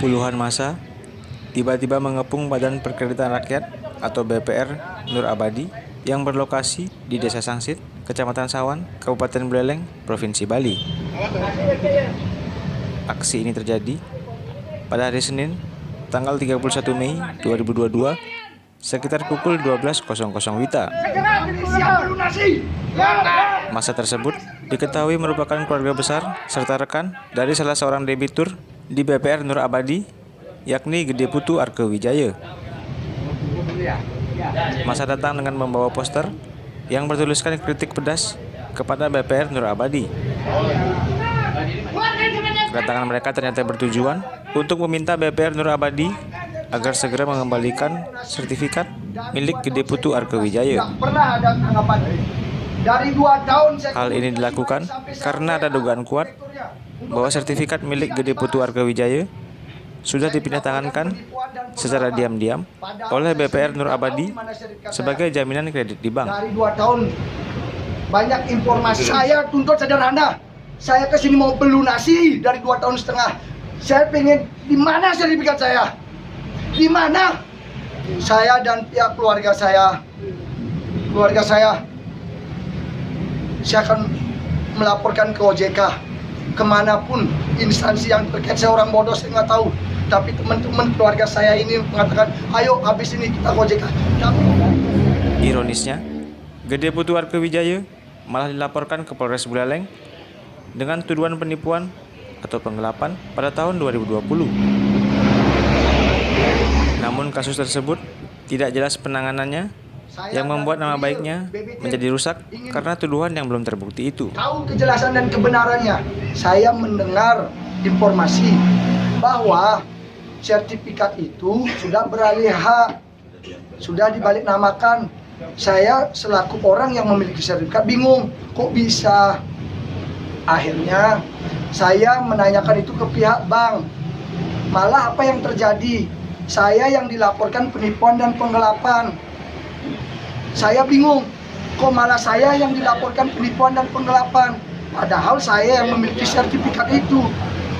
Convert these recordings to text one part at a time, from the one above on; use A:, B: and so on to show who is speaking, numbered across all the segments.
A: Puluhan massa tiba-tiba mengepung Badan Perkreditan Rakyat atau BPR Nur Abadi yang berlokasi di Desa Sangsit, Kecamatan Sawan, Kabupaten Buleleng, Provinsi Bali. Aksi ini terjadi pada hari Senin, tanggal 31 Mei 2022, sekitar pukul 12.00 WITA. Massa tersebut diketahui merupakan keluarga besar serta rekan dari salah seorang debitur di BPR Nur Abadi, yakni Gede Putu Arke Wijaya. Massa datang dengan membawa poster yang bertuliskan kritik pedas kepada BPR Nur Abadi. Kedatangan mereka ternyata bertujuan untuk meminta BPR Nur Abadi agar segera mengembalikan sertifikat milik Gede Putu Arke Wijaya. Hal ini dilakukan karena ada dugaan kuat bahwa sertifikat milik Gede Putu Arke Wijaya sudah dipindahtangankan secara diam-diam oleh BPR Nur Abadi sebagai jaminan kredit di bank.
B: Dari 2 tahun banyak informasi. Saya tuntut sederhana. Saya kesini mau pelunasi dari 2 tahun setengah. Saya pengen, di mana sertifikat saya? Di mana? Saya dan pihak keluarga saya akan melaporkan ke OJK, kemanapun instansi yang terkait. Saya orang bodoh, saya nggak tahu. Tapi teman-teman keluarga saya ini mengatakan, ayo habis ini kita ke OJK.
A: Ironisnya, Gede Putu Arke Wijaya malah dilaporkan ke Polres Buleleng dengan tuduhan penipuan atau penggelapan pada tahun 2020. Namun kasus tersebut tidak jelas penanganannya, yang membuat nama baiknya menjadi rusak karena tuduhan yang belum terbukti itu.
B: Tahu kejelasan dan kebenarannya. Saya mendengar informasi bahwa sertifikat itu sudah beralih hak, sudah dibalik-namakan. Saya selaku orang yang memiliki sertifikat bingung, kok bisa? Akhirnya saya menanyakan itu ke pihak bank. Malah apa yang terjadi? Saya yang dilaporkan penipuan dan penggelapan. Saya bingung, kok malah saya yang dilaporkan penipuan dan penggelapan, padahal saya yang memiliki sertifikat itu.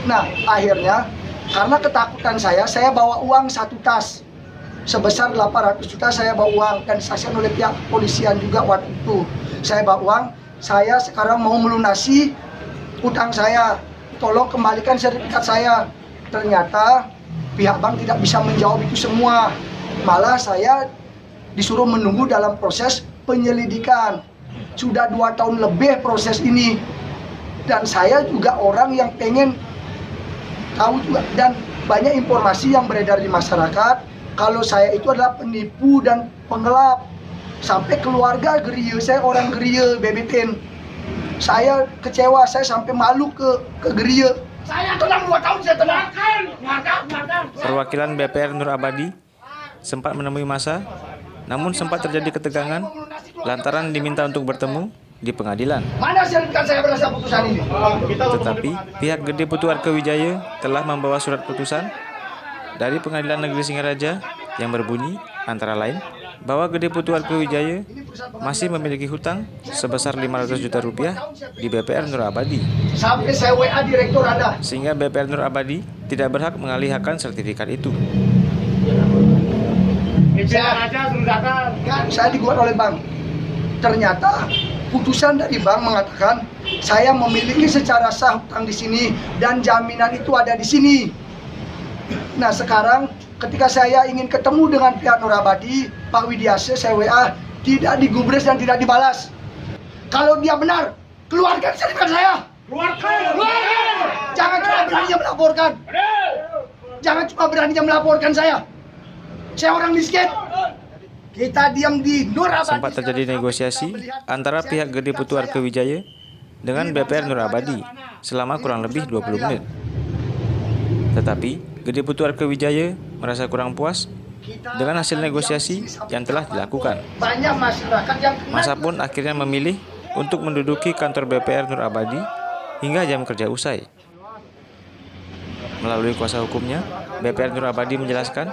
B: Nah, akhirnya karena ketakutan saya bawa uang 1 tas sebesar 800 juta. Saya bawa uang dan disaksikan oleh pihak polisian juga waktu itu. Saya bawa uang, saya sekarang mau melunasi utang saya, tolong kembalikan sertifikat saya. Ternyata pihak bank tidak bisa menjawab itu semua, malah saya disuruh menunggu dalam proses penyelidikan. Sudah 2 tahun lebih proses ini, dan saya juga orang yang pengen tahu juga, dan banyak informasi yang beredar di masyarakat kalau saya itu adalah penipu dan penggelap. Sampai keluarga geria, saya orang geria Bebeten. Saya kecewa, saya sampai malu ke geria. Saya tenang 2 tahun, saya tenang.
A: Perwakilan BPR Nur Abadi sempat menemui massa, namun sempat terjadi ketegangan lantaran diminta untuk bertemu di pengadilan.
B: Mana sertifikat saya berdasarkan putusan ini?
A: Tetapi pihak Gede Putu Arke Wijaya telah membawa surat putusan dari Pengadilan Negeri Singaraja yang berbunyi antara lain bahwa Gede Putu Arke Wijaya masih memiliki hutang sebesar 500 juta rupiah di BPR Nur Abadi.
B: Sampai saya WA direktur ada.
A: Sehingga BPR Nur Abadi tidak berhak mengalihkan sertifikat itu.
B: Saya digugat oleh bank. Ternyata putusan dari bank mengatakan saya memiliki secara sah hutang di sini dan jaminan itu ada di sini. Nah, sekarang ketika saya ingin ketemu dengan pihak Nur Abadi, Pak Widiase, saya WA, tidak digubris dan tidak dibalas. Kalau dia benar, keluarkan sertifikat saya. Keluarkan. Jangan cuma beraninya melaporkan. Jangan cuma beraninya melaporkan saya. Saya orang miskin. Kita diam di Nur Abadi.
A: Sempat terjadi negosiasi antara pihak Gede Putu Arke Wijaya dengan BPR Nur Abadi selama kurang lebih 20 menit. Tetapi Gede Putu Arke Wijaya merasa kurang puas dengan hasil negosiasi yang telah dilakukan.
B: Banyak masyarakat yang
A: Massa pun akhirnya memilih untuk menduduki kantor BPR Nur Abadi hingga jam kerja usai. Melalui kuasa hukumnya, BPR Nur Abadi menjelaskan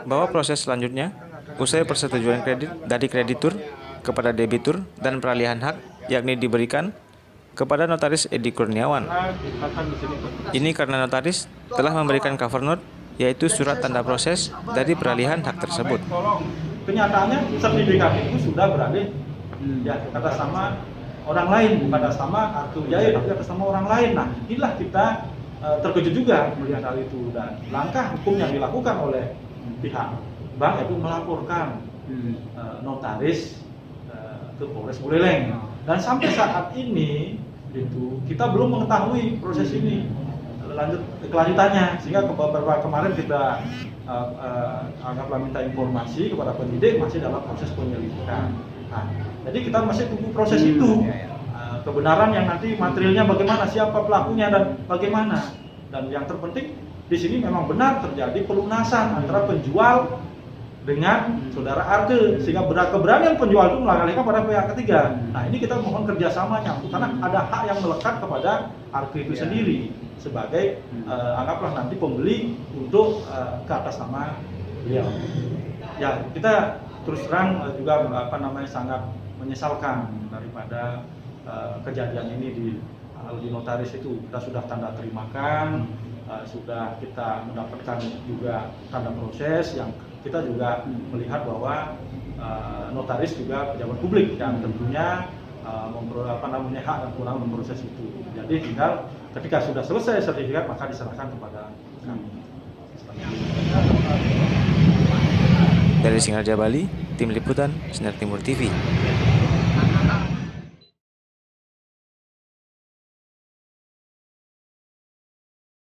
A: bahwa proses selanjutnya usai persetujuan kredit dari kreditur kepada debitur dan peralihan hak, yakni diberikan kepada notaris Edi Kurniawan. Ini karena notaris telah memberikan cover note yaitu surat tanda proses dari peralihan hak tersebut.
C: Kenyataannya sertifikat itu sudah beralih ya atas nama orang lain, bukan atas nama Arke Wijaya, tapi atas nama orang lain. Nah, inilah kita terkejut juga melihat hal itu, dan langkah hukum yang dilakukan oleh pihak bank itu melaporkan notaris ke Polres Buleleng. Dan sampai saat ini itu kita belum mengetahui proses ini kelanjutannya, sehingga beberapa kemarin kita anggaplah minta informasi kepada penyidik, masih dalam proses penyelidikan. Nah, jadi kita masih tunggu proses itu, kebenaran yang nanti materialnya bagaimana, siapa pelakunya dan bagaimana. Dan yang terpenting di sini memang benar terjadi pelunasan antara penjual dengan saudara Arke, sehingga keberanian penjual itu mengalihkan pada pihak ketiga. Nah, ini kita mohon kerjasamanya, karena ada hak yang melekat kepada Arke itu sendiri sebagai anggaplah nanti pembeli untuk ke atas nama beliau. Ya, kita terus terang juga sangat menyesalkan daripada kejadian ini di notaris itu. Kita sudah tanda terimakan, sudah kita mendapatkan juga tanda proses yang kita juga melihat bahwa notaris juga pejabat publik yang tentunya hak dan kewenangan memproses itu. Jadi tinggal ketika sudah selesai sertifikat maka diserahkan kepada kami.
A: Dari Singaraja, Bali, Tim Liputan Sinar Timur TV.